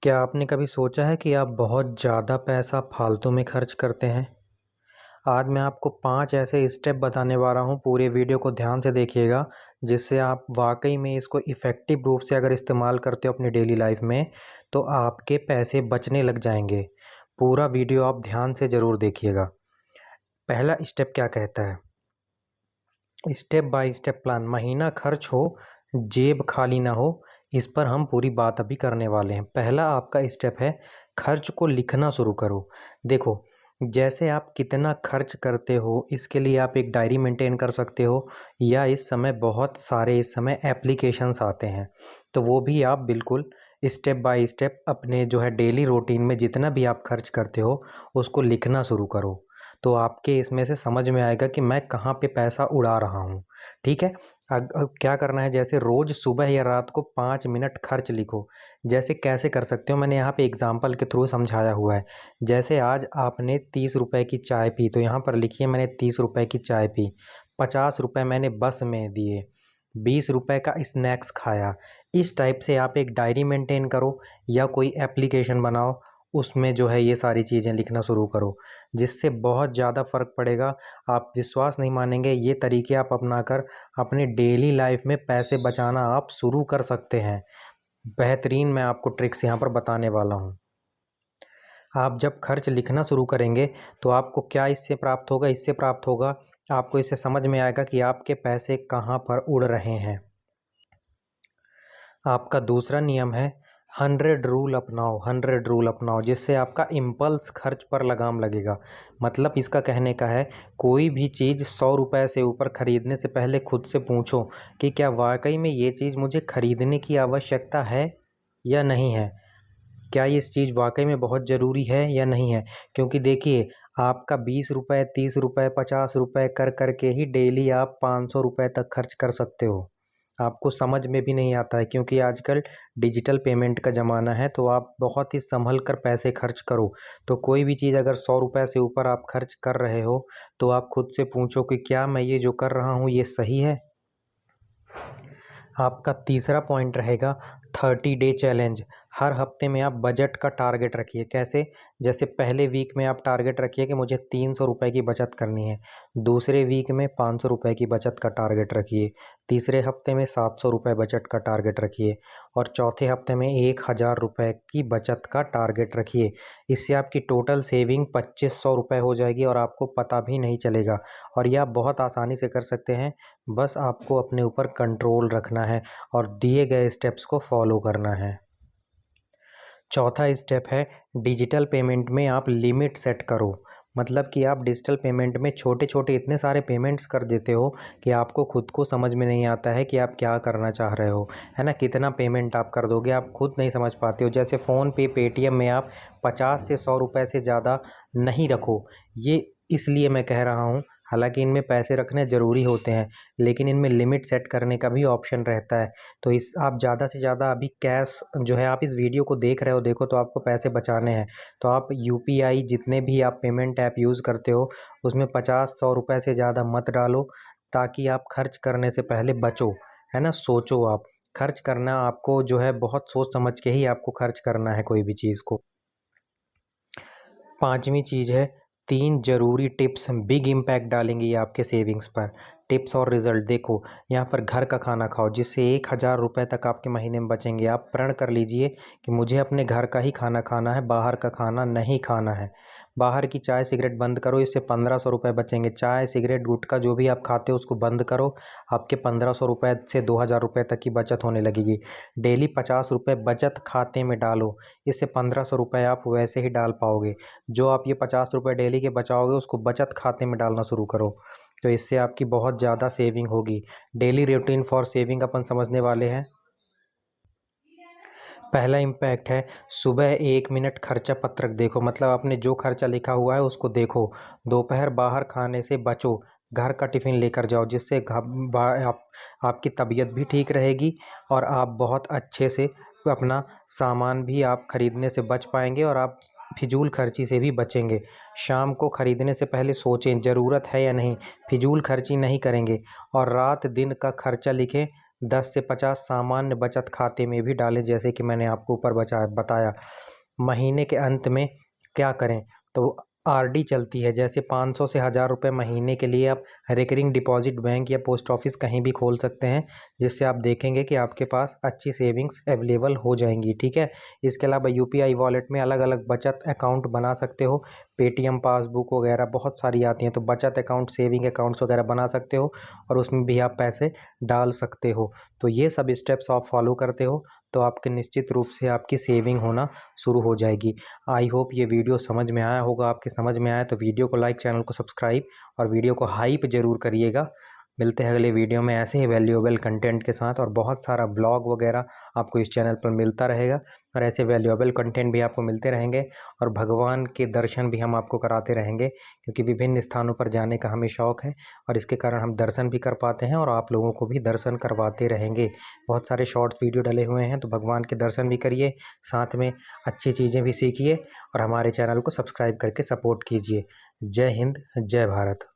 क्या आपने कभी सोचा है कि आप बहुत ज़्यादा पैसा फालतू में खर्च करते हैं? आज मैं आपको 5 ऐसे स्टेप बताने वाला हूँ, पूरे वीडियो को ध्यान से देखिएगा, जिससे आप वाक़ई में इसको इफ़ेक्टिव रूप से अगर इस्तेमाल करते हो अपनी डेली लाइफ़ में, तो आपके पैसे बचने लग जाएँगे। पूरा वीडियो आप ध्यान से ज़रूर देखिएगा। पहला स्टेप क्या कहता है? Step by step plan. महीना खर्च हो, जेब खाली ना हो, इस पर हम पूरी बात अभी करने वाले हैं। पहला आपका स्टेप है, खर्च को लिखना शुरू करो। देखो, जैसे आप कितना खर्च करते हो, इसके लिए आप एक डायरी मेंटेन कर सकते हो, या इस समय बहुत सारे इस समय एप्लीकेशंस आते हैं, तो वो भी आप बिल्कुल स्टेप बाय स्टेप अपने जो है डेली रूटीन में जितना भी आप खर्च करते हो, उसको लिखना शुरू करो। तो आपके इसमें से समझ में आएगा कि मैं कहाँ पे पैसा उड़ा रहा हूँ। ठीक है? अब क्या करना है, जैसे रोज़ सुबह या रात को 5 मिनट खर्च लिखो। जैसे कैसे कर सकते हो, मैंने यहाँ पे एग्ज़ाम्पल के थ्रू समझाया हुआ है। जैसे आज आपने 30 रुपए की चाय पी, तो यहाँ पर लिखिए मैंने 30 रुपए की चाय पी, 50 रुपए मैंने बस में दिए, 20 रुपए का स्नैक्स खाया। इस टाइप से आप एक डायरी मेंटेन करो, या कोई एप्लीकेशन बनाओ, उसमें जो है ये सारी चीज़ें लिखना शुरू करो, जिससे बहुत ज़्यादा फ़र्क पड़ेगा। आप विश्वास नहीं मानेंगे, ये तरीके आप अपनाकर अपनी डेली लाइफ में पैसे बचाना आप शुरू कर सकते हैं। बेहतरीन मैं आपको ट्रिक्स यहाँ पर बताने वाला हूँ। आप जब खर्च लिखना शुरू करेंगे, तो आपको क्या इससे प्राप्त होगा? इससे प्राप्त होगा, आपको इससे समझ में आएगा कि आपके पैसे कहाँ पर उड़ रहे हैं। आपका दूसरा नियम है, 100 रूल अपनाओ, 100 रूल अपनाओ, जिससे आपका इम्पल्स खर्च पर लगाम लगेगा। मतलब इसका कहने का है, कोई भी चीज़ 100 रुपए से ऊपर खरीदने से पहले खुद से पूछो कि क्या वाक़ई में ये चीज़ मुझे खरीदने की आवश्यकता है या नहीं है? क्या ये इस चीज़ वाक़ई में बहुत ज़रूरी है या नहीं है? क्योंकि देखिए, आपका 20 रुपए, 30 रुपए, 50 रुपए कर के ही डेली आप 500 रुपए तक खर्च कर सकते हो। आपको समझ में भी नहीं आता है, क्योंकि आजकल डिजिटल पेमेंट का ज़माना है, तो आप बहुत ही सँभल कर पैसे खर्च करो। तो कोई भी चीज़ अगर 100 रुपए से ऊपर आप खर्च कर रहे हो, तो आप खुद से पूछो कि क्या मैं ये जो कर रहा हूँ, ये सही है? आपका तीसरा पॉइंट रहेगा, 30 डे चैलेंज। हर हफ्ते में आप बजट का टारगेट रखिए। कैसे? जैसे पहले वीक में आप टारगेट रखिए कि मुझे 300 रुपए की बचत करनी है। दूसरे वीक में 500 रुपए की बचत का टारगेट रखिए। तीसरे हफ्ते में 700 रुपए बचत का टारगेट रखिए, और चौथे हफ्ते में 1000 रुपए की बचत का टारगेट रखिए। इससे आपकी टोटल सेविंग 2500 रुपए हो जाएगी, और आपको पता भी नहीं चलेगा। और ये आप बहुत आसानी से कर सकते हैं। बस आपको अपने ऊपर कंट्रोल रखना है और दिए गए स्टेप्स को फॉलो करना है। चौथा स्टेप है, डिजिटल पेमेंट में आप लिमिट सेट करो। मतलब कि आप डिजिटल पेमेंट में छोटे-छोटे इतने सारे पेमेंट्स कर देते हो कि आपको खुद को समझ में नहीं आता है कि आप क्या करना चाह रहे हो, है ना? कितना पेमेंट आप कर दोगे, आप खुद नहीं समझ पाते हो। जैसे फ़ोनपे, पेटीएम में आप 50 से 100 रुपए से ज़्यादा नहीं रखो। ये इसलिए मैं कह रहा हूँ, हालाँकि इनमें पैसे रखने ज़रूरी होते हैं, लेकिन इनमें लिमिट सेट करने का भी ऑप्शन रहता है। तो इस आप ज़्यादा से ज़्यादा अभी कैश जो है, आप इस वीडियो को देख रहे हो, देखो तो आपको पैसे बचाने हैं, तो आप यूपीआई जितने भी आप पेमेंट ऐप यूज़ करते हो, उसमें 50-100 रुपए से ज़्यादा मत डालो, ताकि आप खर्च करने से पहले बचो, है ना? सोचो आप, खर्च करना आपको जो है बहुत सोच समझ के ही आपको खर्च करना है कोई भी चीज़ को। पाँचवीं चीज़ है, 3 ज़रूरी टिप्स बिग इम्पैक्ट डालेंगी ये आपके सेविंग्स पर। टिप्स और रिज़ल्ट देखो, यहाँ पर घर का खाना खाओ, जिससे 1000 रुपए तक आपके महीने में बचेंगे। आप प्रण कर लीजिए कि मुझे अपने घर का ही खाना खाना है, बाहर का खाना नहीं खाना है। बाहर की चाय सिगरेट बंद करो, इससे 1500 रुपए बचेंगे। चाय सिगरेट गुटखा जो भी आप खाते हो, उसको बंद करो, आपके 1500 रुपए से 2000 रुपए तक की बचत होने लगेगी। डेली 50 रुपए बचत खाते में डालो, इससे 1500 रुपए आप वैसे ही डाल पाओगे। जो आप ये 50 रुपए डेली के बचाओगे, उसको बचत खाते में डालना शुरू करो, तो इससे आपकी बहुत ज़्यादा सेविंग होगी। डेली रूटीन फॉर सेविंग अपन समझने वाले हैं। पहला इम्पैक्ट है, सुबह 1 मिनट खर्चा पत्रक देखो। मतलब आपने जो खर्चा लिखा हुआ है उसको देखो। दोपहर बाहर खाने से बचो, घर का टिफ़िन लेकर जाओ, जिससे आपकी तबीयत भी ठीक रहेगी, और आप बहुत अच्छे से अपना सामान भी आप खरीदने से बच पाएंगे, और आप फिजूल खर्ची से भी बचेंगे। शाम को खरीदने से पहले सोचें ज़रूरत है या नहीं, फिजूल खर्ची नहीं करेंगे। और रात दिन का खर्चा लिखें, 10 से 50 सामान्य बचत खाते में भी डालें, जैसे कि मैंने आपको ऊपर बताया। महीने के अंत में क्या करें, तो आरडी चलती है, जैसे 500 से 1000 रुपये महीने के लिए आप रिकरिंग डिपॉजिट बैंक या पोस्ट ऑफिस कहीं भी खोल सकते हैं, जिससे आप देखेंगे कि आपके पास अच्छी सेविंग्स अवेलेबल हो जाएंगी। ठीक है, इसके अलावा यूपीआई वॉलेट में अलग अलग बचत अकाउंट बना सकते हो, पेटीएम पासबुक वगैरह बहुत सारी आती हैं, तो बचत अकाउंट, सेविंग अकाउंट्स वगैरह बना सकते हो और उसमें भी आप पैसे डाल सकते हो। तो ये सब स्टेप्स आप फॉलो करते हो तो आपके निश्चित रूप से आपकी सेविंग होना शुरू हो जाएगी। आई होप ये वीडियो समझ में आया होगा। आपके समझ में आया तो वीडियो को लाइक, चैनल को सब्सक्राइब और वीडियो को हाइप ज़रूर करिएगा। मिलते हैं अगले वीडियो में ऐसे ही वैल्यूएबल कंटेंट के साथ, और बहुत सारा ब्लॉग वगैरह आपको इस चैनल पर मिलता रहेगा और ऐसे वैल्यूएबल कंटेंट भी आपको मिलते रहेंगे, और भगवान के दर्शन भी हम आपको कराते रहेंगे, क्योंकि विभिन्न स्थानों पर जाने का हमें शौक़ है और इसके कारण हम दर्शन भी कर पाते हैं और आप लोगों को भी दर्शन करवाते रहेंगे। बहुत सारे शॉर्ट्स वीडियो डले हुए हैं, तो भगवान के दर्शन भी करिए, साथ में अच्छी चीज़ें भी सीखिए और हमारे चैनल को सब्सक्राइब करके सपोर्ट कीजिए। जय हिंद, जय भारत।